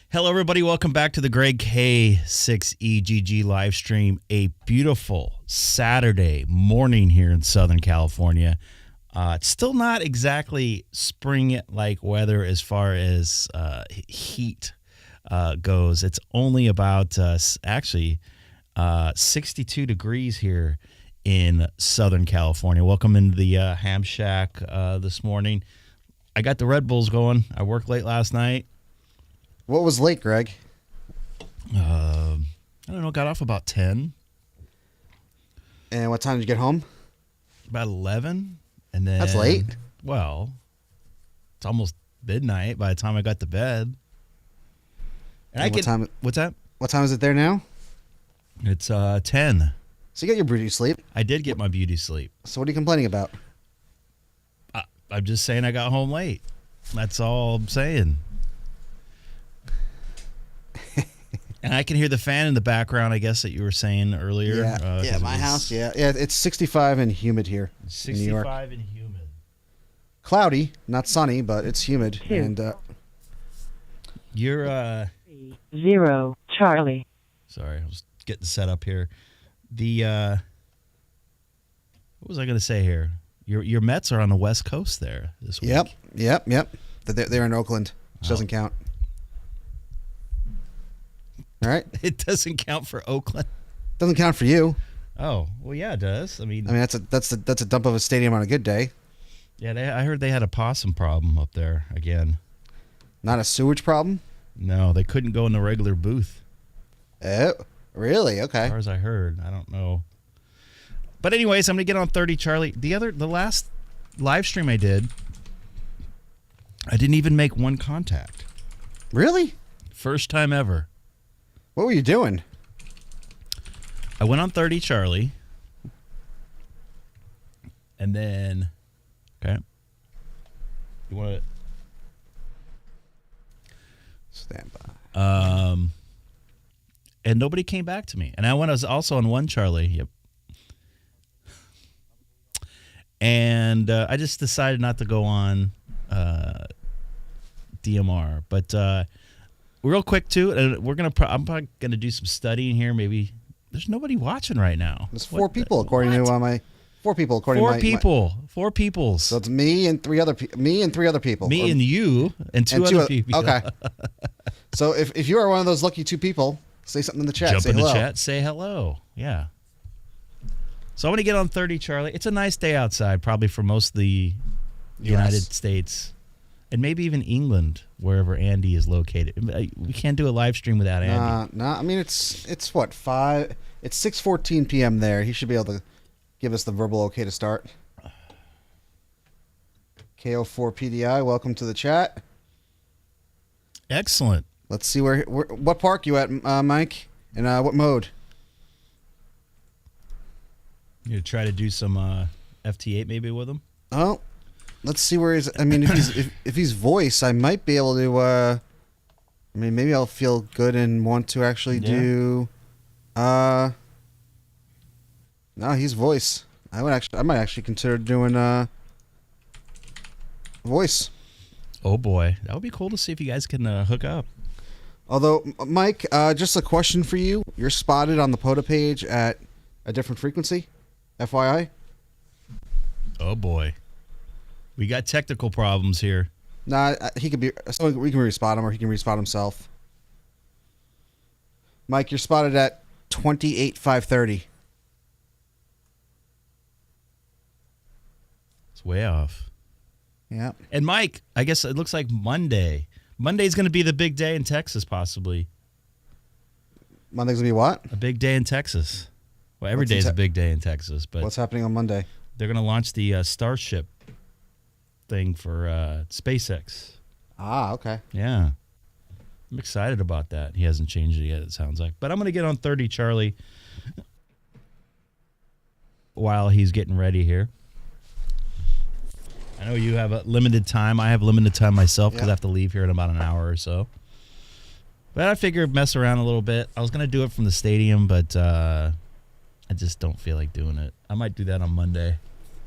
Hello, everybody. Welcome back to the Greg K6EGG live stream. A beautiful Saturday morning here in Southern California. It's still not exactly spring-like weather as far as heat goes. It's only about 62 degrees here in Southern California. Welcome into the Ham Shack this morning. I got the Red Bulls going. I worked late last night. What was late, Greg? I don't know. Got off about 10. And what time did you get home? About 11. And then That's late. Well, it's almost midnight by the time I got to bed. And what time? What's that? What time is it there now? It's 10. So you got your beauty sleep. I did get my beauty sleep. So what are you complaining about? I'm just saying I got home late. That's all I'm saying. And I can hear the fan in the background, I guess, that you were saying earlier. Yeah, my house, yeah. Yeah, it's 65 and humid here in New York. 65 and humid. Cloudy, not sunny, but it's humid. And You're 0 Charlie. Sorry, I was getting set up here. What was I going to say here? Your Mets are on the West Coast there this week. Yep. They're in Oakland, which doesn't count. All right. It doesn't count for Oakland. Doesn't count for you. Oh, well, yeah, it does. I mean, that's a dump of a stadium on a good day. Yeah, I heard they had a possum problem up there again. Not a sewage problem? No, they couldn't go in the regular booth. Oh, really? Okay. As far as I heard, I don't know. But anyways, I'm gonna get on 30 Charlie. The last live stream I did, I didn't even make one contact. Really? First time ever. What were you doing? I went on 30 Charlie, and then, okay, you want to stand by? And nobody came back to me. And I was also on 1 Charlie. Yep. And I just decided not to go on DMR, but. Real quick too, I'm probably gonna do some studying here. Maybe there's nobody watching right now. There's four people according to my 4 people according four to my people. 4 peoples. So it's me and 3 other people. Me and 3 other people. Me and you and two other people. Okay. So if you are one of those lucky 2 people, say something in the chat. Jump say in hello. the chat. Say hello. Yeah. So I'm gonna get on 30 Charlie. It's a nice day outside, probably for most of the United States. And maybe even England, wherever Andy is located. We can't do a live stream without Andy. I mean, it's what, 5? It's 6:14 p.m. there. He should be able to give us the verbal okay to start. KO4PDI, welcome to the chat. Excellent. Let's see what park you at, Mike, and what mode? You gonna try to do some FT8 maybe with him? Oh. Let's see where he's. I mean, if he's voice, I might be able to. I mean, maybe I'll feel good and want to actually do. No, he's voice. I might actually consider doing voice. Oh boy, that would be cool to see if you guys can hook up. Although, Mike, just a question for you: you're spotted on the POTA page at a different frequency, FYI. Oh boy. We got technical problems here. Nah, he could be. So we can respot him, or he can respot himself. Mike, you're spotted at 28,530. It's way off. Yeah. And Mike, I guess it looks like Monday. Monday's going to be the big day in Texas, possibly. Monday's gonna be what? A big day in Texas. Well, every day is a big day in Texas, but what's happening on Monday? They're going to launch the Starship thing for SpaceX. Ah, okay. Yeah. I'm excited about that. He hasn't changed it yet, it sounds like. But I'm going to get on 30 Charlie while he's getting ready here. I know you have a limited time. I have limited time myself because I have to leave here in about an hour or so. But I figured mess around a little bit. I was going to do it from the stadium, but I just don't feel like doing it. I might do that on Monday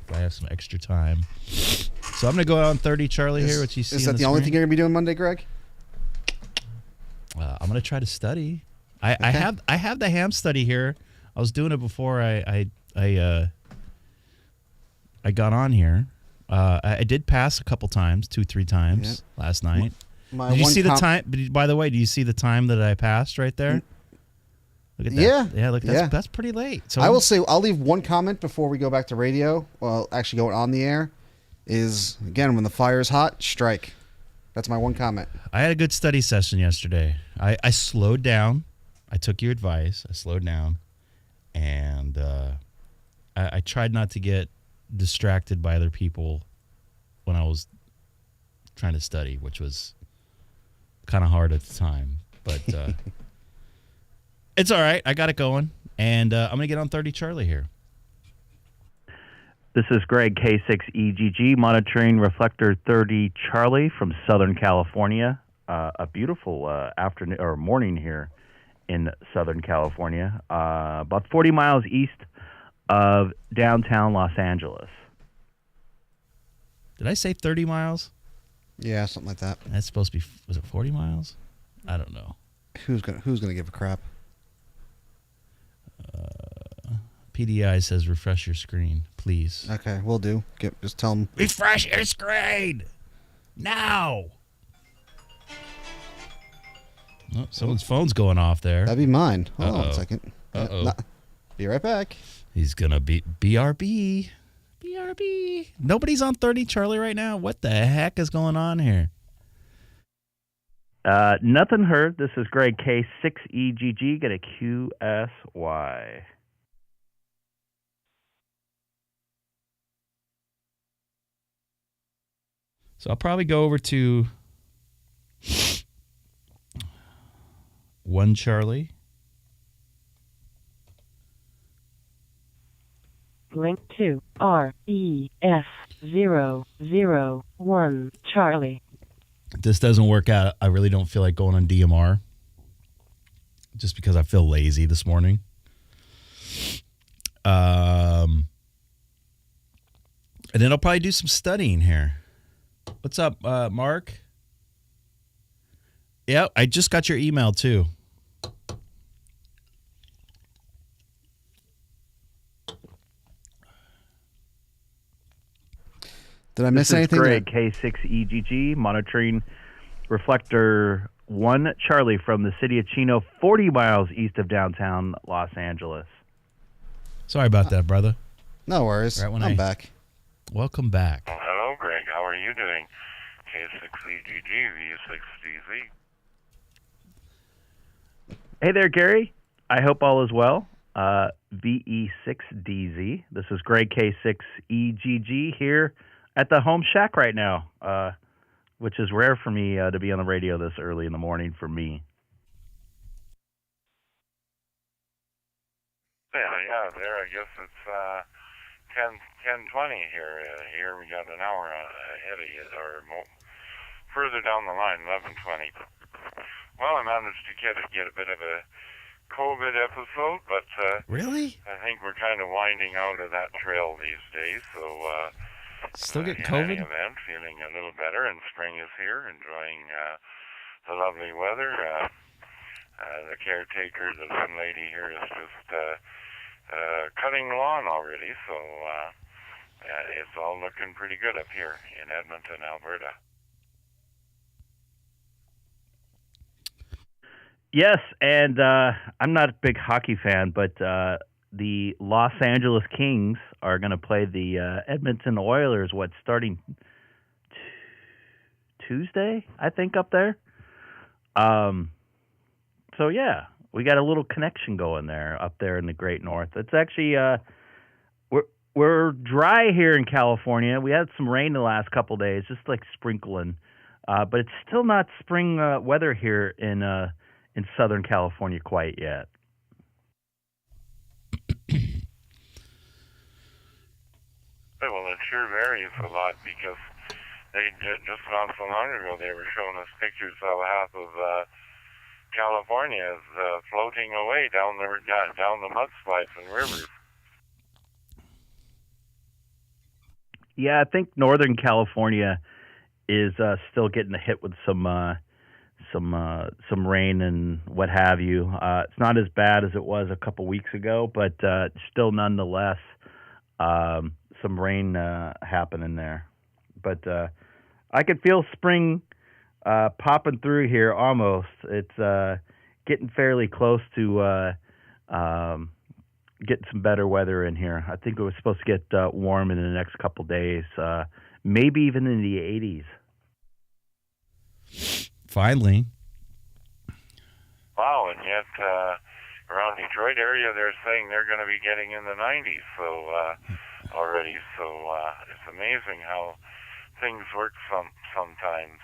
if I have some extra time. So I'm going to go on 30 Charlie here, which you see Is that the only thing you're going to be doing Monday, Greg? I'm gonna try to study. I have the ham study here. I was doing it before I got on here. I did pass a couple times, 2-3 times last night. Did you see the time? By the way, do you see the time that I passed right there? Look at that. Yeah. Look, that's pretty late. So I will say, I'll leave one comment before we go back to radio. Well, actually going on the air is, again, when the fire is hot, strike. That's my one comment. I had a good study session yesterday. I slowed down. I took your advice. I slowed down. And I tried not to get distracted by other people when I was trying to study, which was kind of hard at the time. But it's all right. I got it going. And I'm going to get on 30 Charlie here. This is Greg, K6EGG, monitoring reflector 30 Charlie from Southern California. A beautiful afternoon or morning here in Southern California, about 40 miles east of downtown Los Angeles. Did I say 30 miles? Yeah, something like that. That's supposed to be, was it 40 miles? I don't know. Who's gonna give a crap? PDI says refresh your screen, please. Okay, we'll do. Just tell them. Refresh your screen now. Oh, someone's phone's going off there. That'd be mine. Hold on a second. Be right back. He's gonna be BRB. BRB. Nobody's on 30 Charlie right now. What the heck is going on here? Nothing heard. This is Greg, K6EGG. Get a QSY. So I'll probably go over to 1 Charlie. Link to REF001 Charlie. If this doesn't work out, I really don't feel like going on DMR. Just because I feel lazy this morning. And then I'll probably do some studying here. What's up, Mark? Yeah, I just got your email too. Did I miss anything? This is Greg, K6EGG, monitoring reflector 1 Charlie from the city of Chino, 40 miles east of downtown Los Angeles. Sorry about that, brother. No worries. Right when I'm back. Welcome back. Hello, Greg. How are you doing? K6EGG, V6DZ. Hey there, Gary. I hope all is well. VE6DZ. This is Greg, K6EGG, here at the home shack right now, which is rare for me to be on the radio this early in the morning for me. Yeah, there. I guess it's 10:20 here. Here we got an hour ahead of you, or further down the line, 11:20. Well, I managed to get a bit of a COVID episode, but Really? I think we're kind of winding out of that trail these days. So Still get in COVID? any event, feeling a little better, and spring is here. Enjoying the lovely weather. The caretaker, the landlady here, is just cutting the lawn already, so it's all looking pretty good up here in Edmonton, Alberta. Yes, and I'm not a big hockey fan, but the Los Angeles Kings are going to play the Edmonton Oilers, starting Tuesday, I think, up there. So, yeah, we got a little connection going there, up there in the Great North. It's actually, we're dry here in California. We had some rain the last couple of days, just like sprinkling. But it's still not spring weather here in Southern California quite yet. Well, it sure varies a lot, because they just not so long ago they were showing us pictures of half of California is floating away down the mudslides and rivers. Yeah, I think Northern California is still getting hit with some some rain and what have you. It's not as bad as it was a couple weeks ago, but still nonetheless some rain happening there. But I could feel spring popping through here almost. It's getting fairly close to getting some better weather in here. I think it was supposed to get warm in the next couple days, maybe even in the 80s. Finally. Wow, and yet around Detroit area, they're saying they're going to be getting in the 90s already. So it's amazing how things work sometimes.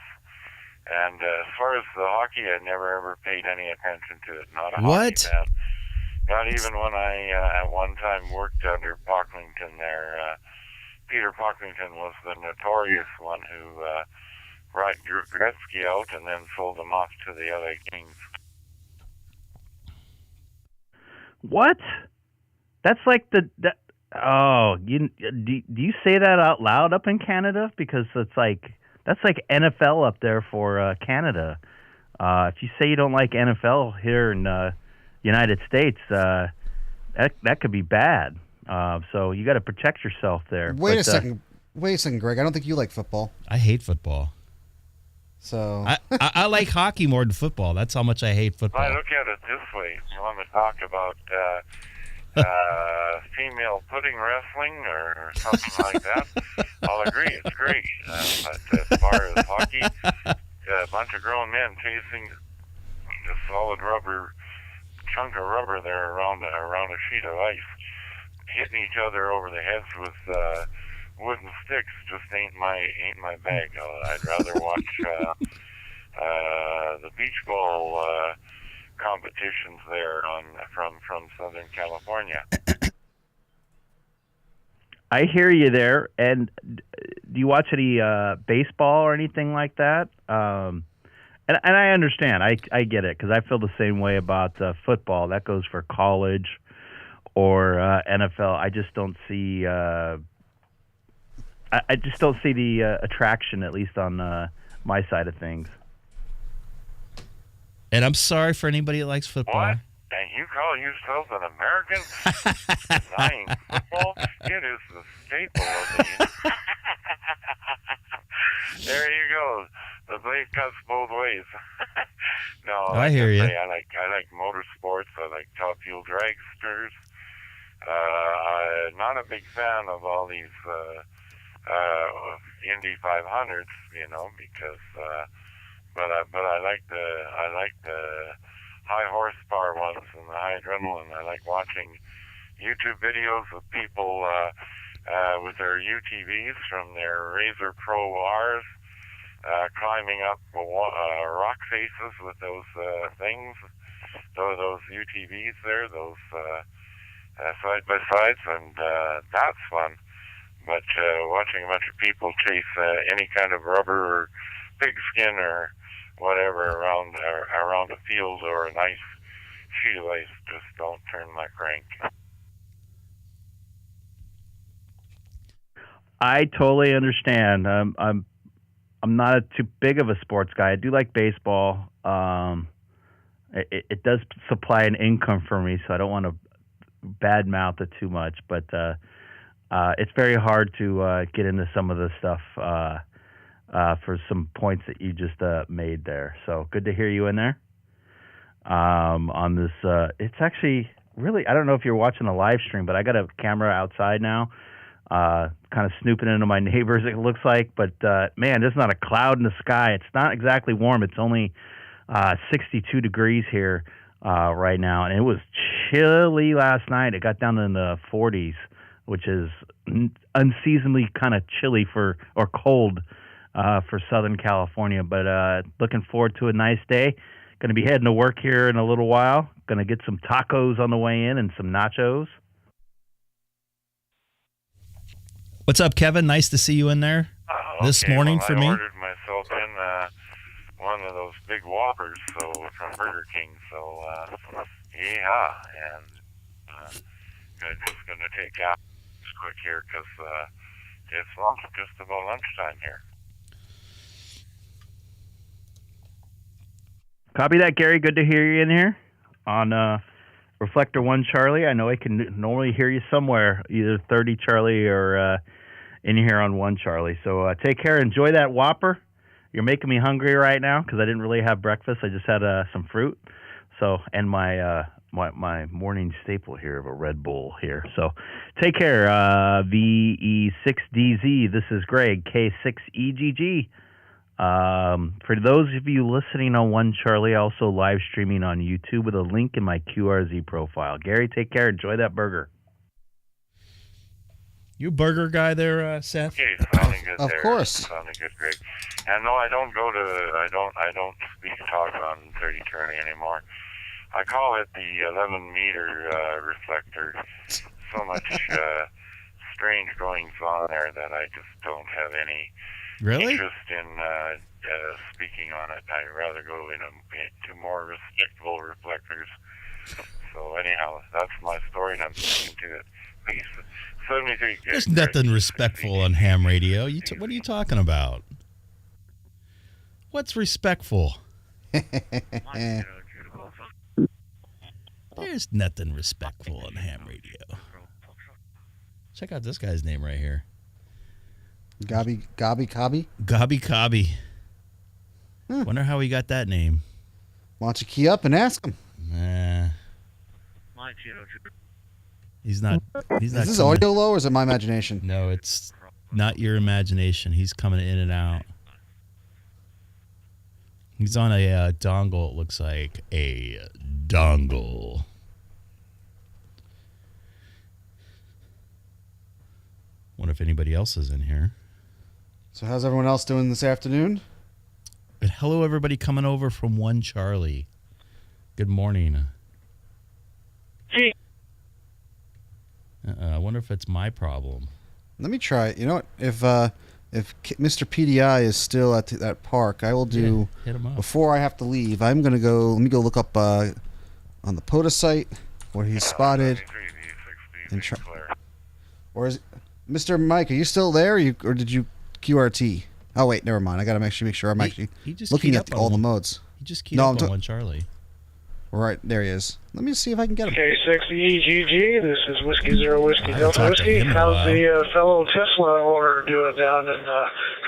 And as far as the hockey, I never ever paid any attention to it. Not a What? hockey fan. Not even when I at one time worked under Pocklington there. Peter Pocklington was the notorious one who brought Gretzky out and then sold him off to the LA Kings. What? That's like do you say that out loud up in Canada? Because that's like NFL up there for Canada. If you say you don't like NFL here in United States, that could be bad. So you got to protect yourself there. Wait a second, Greg. I don't think you like football. I hate football. So I like hockey more than football. That's how much I hate football. I look at it this way. You want to talk about female pudding wrestling or something like that? I'll agree. It's great. But as far as hockey, a bunch of grown men chasing a solid chunk of rubber there around a sheet of ice, hitting each other over the heads with wooden sticks just ain't my bag. I'd rather watch the beach ball competitions there from Southern California. I hear you there. And do you watch any baseball or anything like that? And I understand. I get it because I feel the same way about football. That goes for college or NFL. I just don't see. I just don't see the attraction, at least on my side of things. And I'm sorry for anybody that likes football. What? And you call yourself an American denying football? It is the staple of the... There you go. The blade cuts both ways. No, I hear you. I like motorsports. I like Top Fuel dragsters. I'm not a big fan of all these Indy 500s, because but I like the high horsepower ones and the high adrenaline. I like watching YouTube videos of people with their UTVs from their Razor Pro Rs climbing up rock faces with those things, those UTVs there, those side by sides, and that's fun. But watching a bunch of people chase any kind of rubber or pigskin or whatever around a field or a nice sheet of ice just don't turn my crank. I totally understand. I'm not too big of a sports guy. I do like baseball. It does supply an income for me, so I don't want to badmouth it too much. But it's very hard to get into some of the stuff for some points that you just made there. So good to hear you in there on this. It's actually really, I don't know if you're watching the live stream, but I got a camera outside now, kind of snooping into my neighbors, it looks like. But, man, there's not a cloud in the sky. It's not exactly warm. It's only 62 degrees here right now. And it was chilly last night. It got down in the 40s, which is unseasonably kind of chilly or cold for Southern California. But looking forward to a nice day. Going to be heading to work here in a little while. Going to get some tacos on the way in and some nachos. What's up, Kevin? Nice to see you in there this morning for me. I ordered myself in one of those big Whoppers from Burger King. So, yeah. And I'm just going to take out this quick here because it's just about lunchtime here. Copy that, Gary. Good to hear you in here on Reflector 1 Charlie. I know I can normally hear you somewhere, either 30 Charlie or in here on 1 Charlie. So take care. Enjoy that Whopper. You're making me hungry right now because I didn't really have breakfast. I just had some fruit. So, and my morning staple here of a Red Bull here. So take care. VE6DZ. This is Greg, K6EGG. For those of you listening on 1 Charlie, also live streaming on YouTube with a link in my QRZ profile. Gary, take care. Enjoy that burger. You burger guy there, Seth? Okay, sounding good Of there. course. Sounding good, Greg. And no, I don't speak talk on 30 Charlie anymore. I call it the 11-meter reflector. So much strange goings on there that I just don't have any interest in speaking on it. I'd rather go into more respectable reflectors. So anyhow, that's my story, and I'm sticking to it. Please, 73. There's nothing respectful on ham radio. What are you talking about? What's respectful? There's nothing respectful on ham radio. Check out this guy's name right here. Gobby Cobby? Gobby Cobby. Wonder how he got that name. Why don't you key up and ask him? Nah. He's not. Is this audio low or is it my imagination? No, it's not your imagination. He's coming in and out. He's on a dongle. It looks like a dongle. Wonder if anybody else is in here. So how's everyone else doing this afternoon? But hello, everybody coming over from 1 Charlie. Good morning. I wonder if it's my problem. Let me try it. You know what? If Mr. PDI is still at that park, I will do. Hit him up. Before I have to leave, I'm gonna go. Let me go look up on the POTA site where he's spotted. And try. Or is Mr. Mike? Are you still there? Or did you QRT? Oh wait, never mind. I gotta make sure I'm actually looking at all the modes. He just keyed up on 1 Charlie. Right, there he is. Let me see if I can get him. K6EGG, this is Whiskey Zero Whiskey Delta Whiskey. How's the fellow Tesla owner doing down in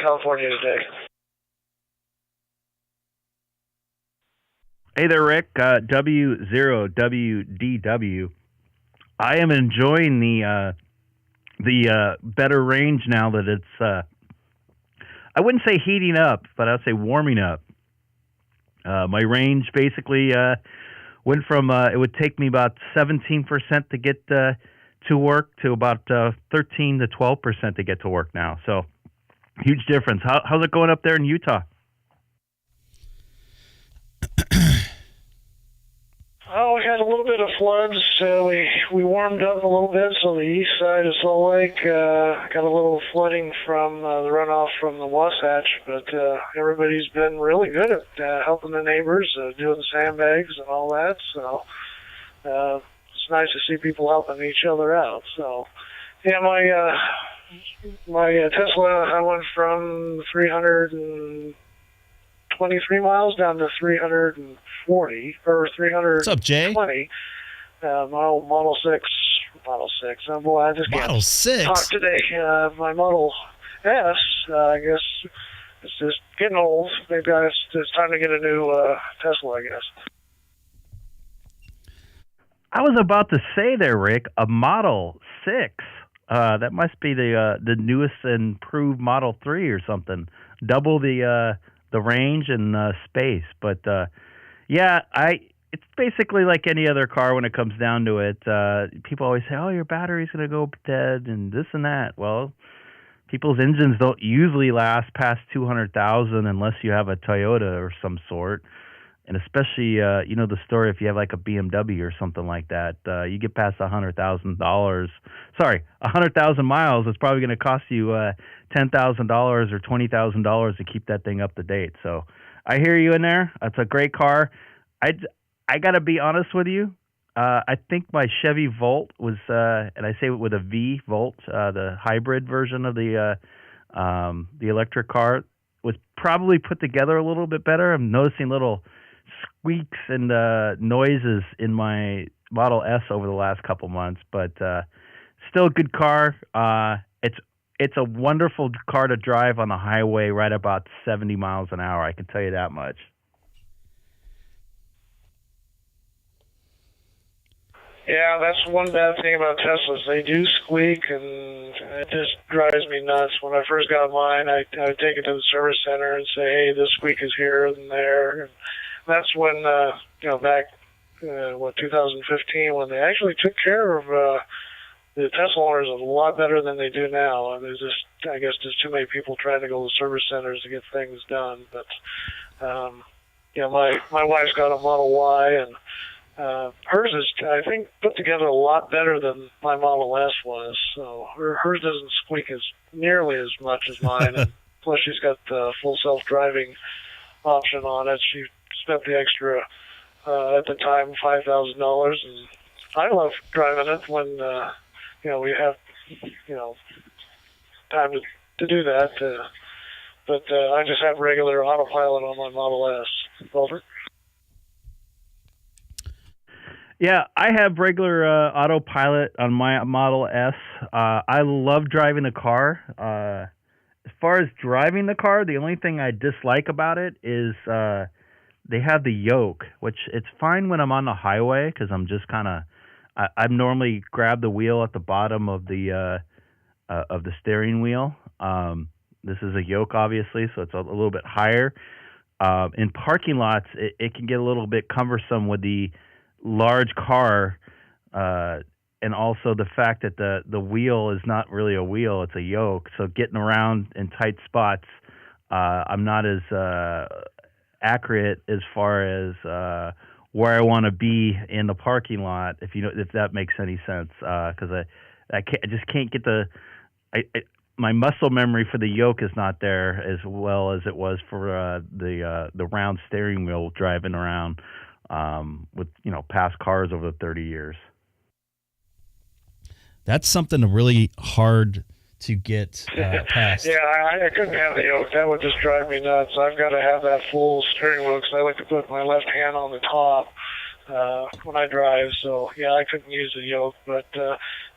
California today? Hey there, Rick. W0WDW. I am enjoying the better range now that it's, I wouldn't say heating up, but I'd say warming up. My range basically went from, it would take me about 17% to get to work to about 13 to 12% to get to work now. So huge difference. How's it going up there in Utah? Oh, we had a little bit of floods. We warmed up a little bit, so the east side of Salt Lake got a little flooding from the runoff from the Wasatch, but everybody's been really good at helping the neighbors, doing sandbags and all that, so it's nice to see people helping each other out. So, yeah, my Tesla, I went from 323 miles down to 340 or 320. What's up, Jay? Model 6. Oh boy, I just Model can't 6? talk today. My Model S, I guess it's just getting old. Maybe it's time to get a new Tesla, I guess. I was about to say there, Rick, a Model 6. That must be the newest improved Model 3 or something. Double the range and space. But yeah, it's basically like any other car when it comes down to it. People always say, "Oh, your battery's going to go dead," and this and that. Well, people's engines don't usually last past 200,000 unless you have a Toyota or some sort. And especially, you know, the story if you have like a BMW or something like that, you get past $100,000. Sorry, 100,000 miles. It's probably going to cost you $10,000 or $20,000 to keep that thing up to date. So I hear you in there. It's a great car. I got to be honest with you. I think my Chevy Volt was, and I say it with a V Volt, the hybrid version of the electric car, was probably put together a little bit better. I'm noticing little squeaks and noises in my Model S over the last couple months, but still a good car. It's a wonderful car to drive on the highway right about 70 miles an hour. I can tell you that much. Yeah, that's one bad thing about Teslas. They do squeak, and it just drives me nuts. When I first got mine, I would take it to the service center and say, hey, this squeak is here and there. And that's when, back, 2015, when they actually took care of the Tesla owners a lot better than they do now. And there's just, I guess, there's too many people trying to go to service centers to get things done. But, my wife's got a Model Y, and hers is, I think, put together a lot better than my Model S was. So hers doesn't squeak as nearly as much as mine. And plus, she's got the full self-driving option on it. She spent the extra, at the time, $5,000. And I love driving it when, we have, time to do that. But I just have regular autopilot on my Model S. Over. Yeah, I have regular autopilot on my Model S. I love driving the car. As far as driving the car, the only thing I dislike about it is they have the yoke, which it's fine when I'm on the highway because I'm just kind of I normally grab the wheel at the bottom of the steering wheel. This is a yoke, obviously, so it's a little bit higher. In parking lots, it can get a little bit cumbersome with the large car, and also the fact that the wheel is not really a wheel, it's a yoke. So getting around in tight spots, I'm not as accurate as far as where I want to be in the parking lot, if that makes any sense. Because I just can't get my muscle memory for the yoke is not there as well as it was for the round steering wheel driving around with past cars over the 30 years. That's something really hard to get past. Yeah, I couldn't have the yoke. That would just drive me nuts. I've got to have that full steering wheel because I like to put my left hand on the top when I drive. So, yeah, I couldn't use the yoke. But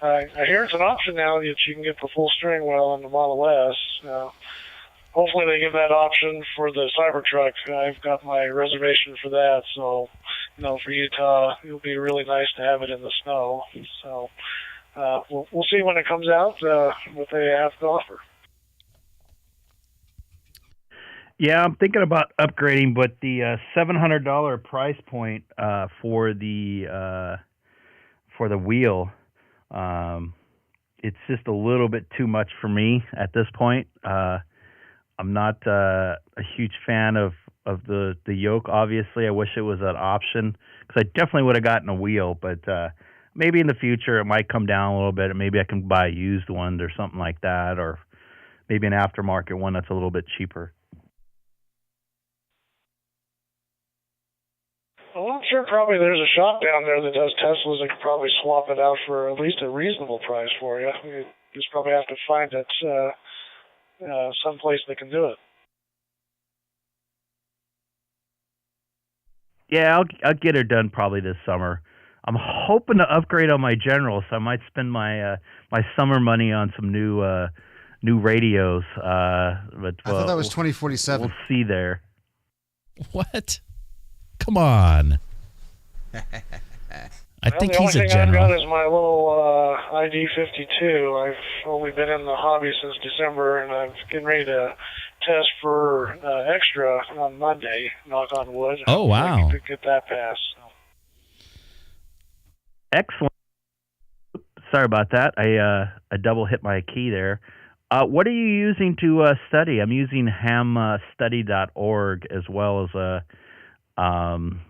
I hear it's an option now that you can get the full steering wheel on the Model S. Hopefully they give that option for the Cybertruck. I've got my reservation for that. So, for Utah, it'll be really nice to have it in the snow. So we'll see when it comes out what they have to offer. Yeah, I'm thinking about upgrading, but the $700 price point for the wheel, it's just a little bit too much for me at this point. I'm not a huge fan of the yoke, obviously. I wish it was an option because I definitely would have gotten a wheel, but maybe in the future it might come down a little bit, and maybe I can buy a used one or something like that, or maybe an aftermarket one that's a little bit cheaper. Well, I'm sure probably there's a shop down there that does Teslas that could probably swap it out for at least a reasonable price for you. You just probably have to find it someplace that can do it. Yeah, I'll get her done probably this summer. I'm hoping to upgrade on my General, so I might spend my my summer money on some new radios. But I thought that was 2047. We'll see there. What? Come on. I think he's a general. The only thing I've got is my little ID52. I've only been in the hobby since December, and I'm getting ready to test for extra on Monday, knock on wood. Oh, wow. To get that passed. So. Excellent. Sorry about that. I double hit my key there. What are you using to study? I'm using hamstudy.org as well as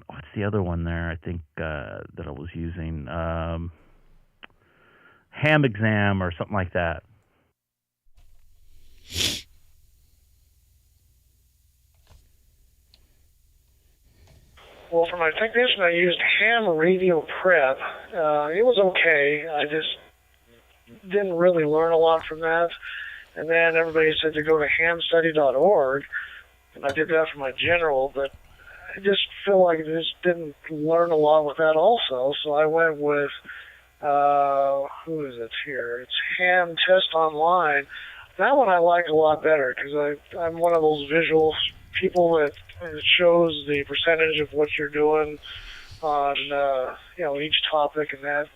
what's the other one there? I think that I was using Ham Exam or something like that. Well, for my technician, I used Ham Radio Prep. It was okay. I just didn't really learn a lot from that. And then everybody said to go to hamstudy.org, and I did that for my general, but I just feel like I just didn't learn a lot with that also. So I went with, who is it here? It's Ham Test Online. That one I like a lot better because I'm one of those visual people that it shows the percentage of what you're doing on, each topic, and that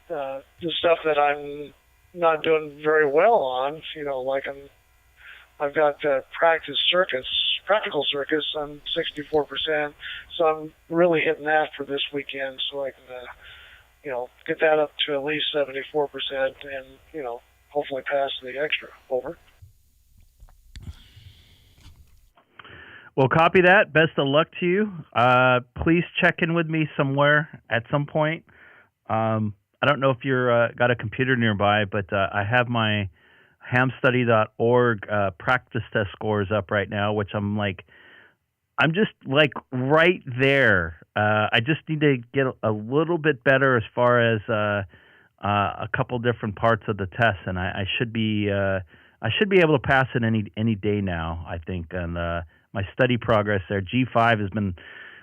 the stuff that I'm not doing very well on, like I've got practical circuits, I'm 64%, so I'm really hitting that for this weekend so I can, get that up to at least 74% and, hopefully pass the extra. Over. Well, copy that. Best of luck to you. Please check in with me somewhere at some point. I don't know if you're got a computer nearby, but I have my hamstudy.org practice test scores up right now, which I'm just like right there. I just need to get a little bit better as far as a couple different parts of the test, and I should be able to pass it any day now, I think. And my study progress there, G5 has been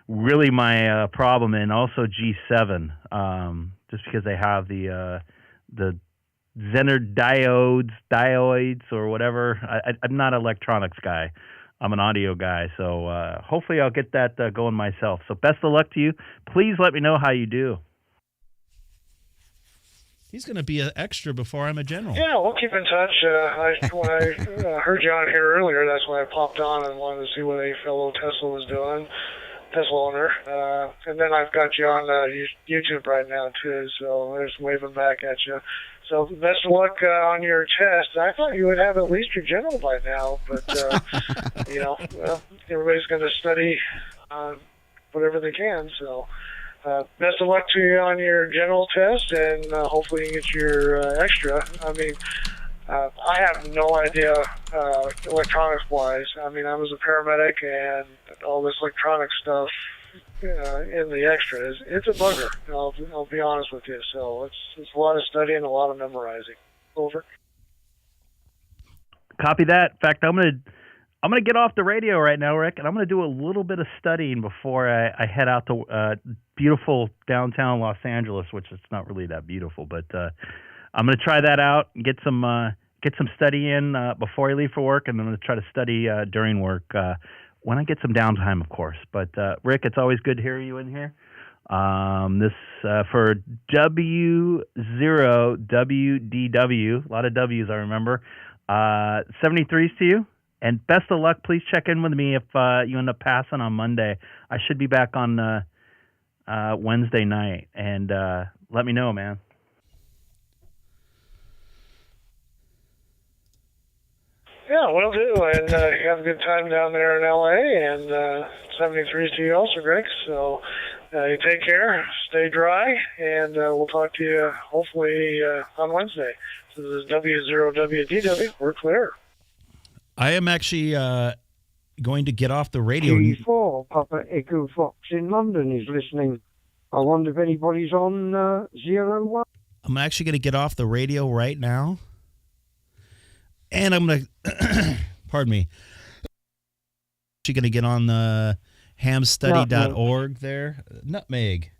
really my problem, and also G7, just because they have the Zener diodes or whatever. I'm not an electronics guy. I'm an audio guy, so hopefully I'll get that going myself. So best of luck to you. Please let me know how you do. He's going to be an extra before I'm a general. Yeah, we'll keep in touch. When I heard you on here earlier, that's why I popped on and wanted to see what a fellow Tesla was doing, Tesla owner. And then I've got you on YouTube right now, too, so there's waving back at you. So best of luck on your test. I thought you would have at least your general by now, but, everybody's going to study whatever they can, so... best of luck to you on your general test, and hopefully you get your extra. I mean, I have no idea electronics-wise. I mean, I was a paramedic, and all this electronic stuff in the extra it's a bugger. I'll be honest with you. So it's a lot of studying, and a lot of memorizing. Over. Copy that. In fact, I'm gonna get off the radio right now, Rick, and I'm gonna do a little bit of studying before I head out to beautiful downtown Los Angeles, which is not really that beautiful, but I'm gonna try that out and get some study in before I leave for work, and I'm gonna try to study during work when I get some downtime, of course. But Rick, it's always good to hear you in here. This for W0WDW, a lot of W's I remember. 73s to you. And best of luck. Please check in with me if you end up passing on Monday. I should be back on Wednesday night. And let me know, man. Yeah, will do. And you have a good time down there in L.A. And 73 to you also, Greg. So you take care, stay dry, and we'll talk to you hopefully on Wednesday. So this is W0WDW. We're clear. I am actually going to get off the radio. G4, Papa Echo Fox in London is listening. I wonder if anybody's on 01. I'm actually going to get off the radio right now. And I'm going to, pardon me, actually going to get on the hamstudy.org there. Nutmeg.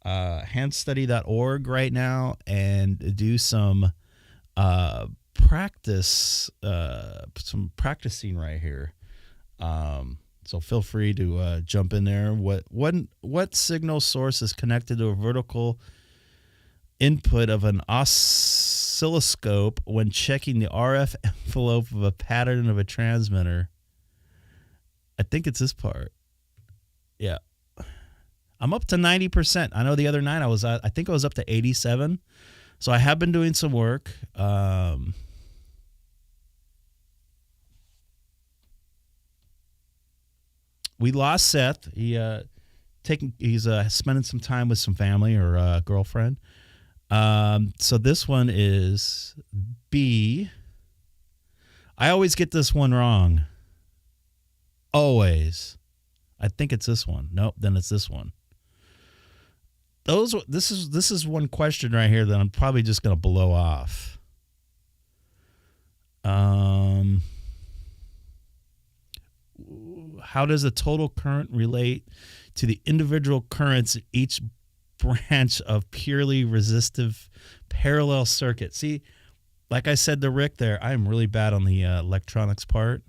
hamstudy.org right now and do some some practicing right here. So feel free to jump in there. What signal source is connected to a vertical input of an oscilloscope when checking the RF envelope of a pattern of a transmitter? I think it's this part. Yeah. I'm up to 90%. I know the other night I think I was up to 87. So I have been doing some work. We lost Seth. He's spending some time with some family or girlfriend. So this one is B. I always get this one wrong. Always. I think it's this one. Nope, then it's this one. This is one question right here that I'm probably just going to blow off. how does the total current relate to the individual currents in each branch of purely resistive parallel circuit? See, like I said to Rick there, I am really bad on the electronics part.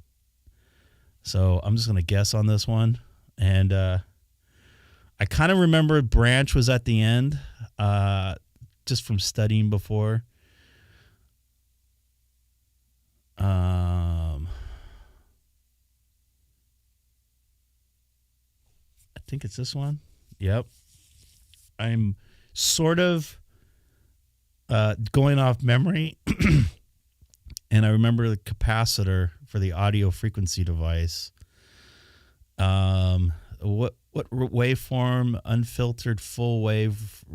So I'm just going to guess on this one. And I kind of remember branch was at the end, just from studying before. I think it's this one. Yep. I'm sort of going off memory, and I remember the capacitor for the audio frequency device. What waveform, unfiltered full wave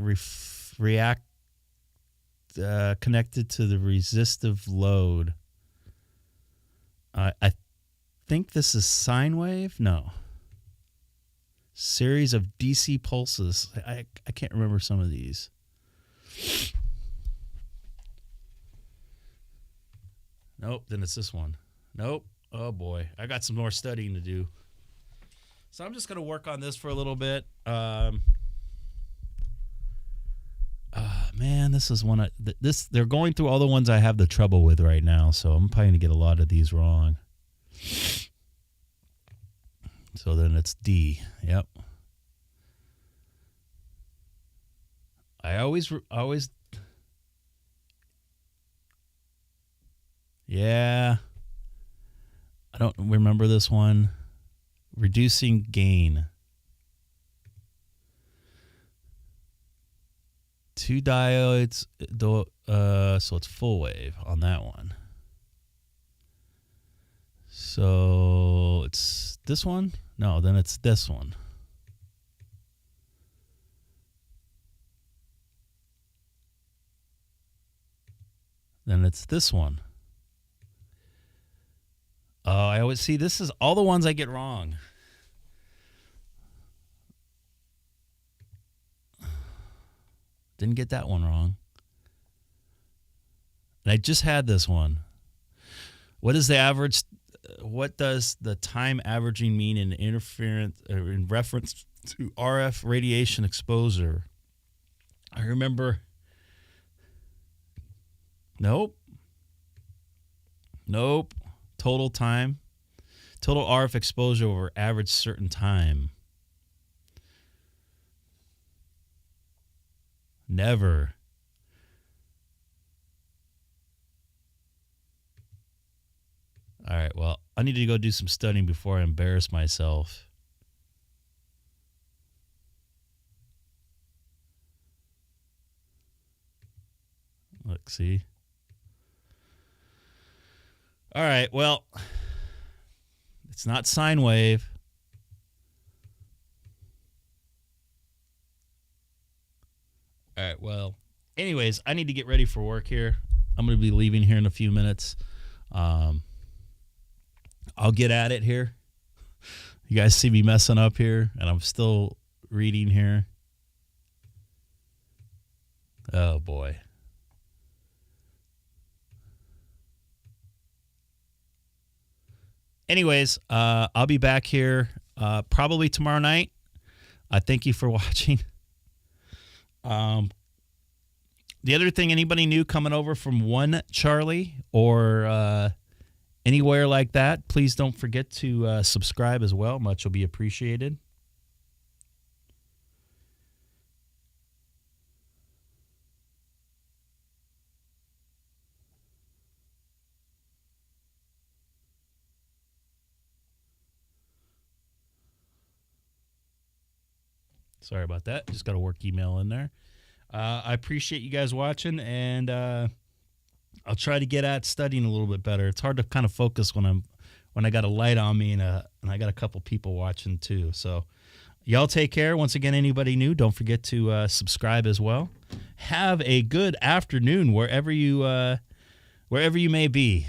react connected to the resistive load? I think this is sine wave. No. Series of DC pulses. I can't remember some of these. Nope, then it's this one. Nope. Oh boy, I got some more studying to do. So I'm just going to work on this for a little bit. Man, this is one. They're going through all the ones I have the trouble with right now, so I'm probably going to get a lot of these wrong. So then it's D. Yep. I always. Yeah. I don't remember this one. Reducing gain. 2 diodes, so it's full wave on that one. So it's this one? No, then it's this one. Then it's this one. Oh, I always see this is all the ones I get wrong. Didn't get that one wrong. And I just had this one. What is the average? What does the time averaging mean in interference or in reference to RF radiation exposure? I remember. Nope. Total time. Total RF exposure over average certain time. Never. All right, well, I need to go do some studying before I embarrass myself. Look, see? All right, well, it's not sine wave. All right, well, anyways, I need to get ready for work here. I'm going to be leaving here in a few minutes. I'll get at it here. You guys see me messing up here, and I'm still reading here. Oh, boy. Anyways, I'll be back here probably tomorrow night. I thank you for watching. The other thing, anybody new coming over from 1 Charlie or anywhere like that, please don't forget to subscribe as well. Much will be appreciated. Sorry about that. Just got a work email in there. I appreciate you guys watching, and I'll try to get at studying a little bit better. It's hard to kind of focus when I got a light on me and I got a couple people watching too. So y'all take care. Once again, anybody new, don't forget to subscribe as well. Have a good afternoon wherever you may be.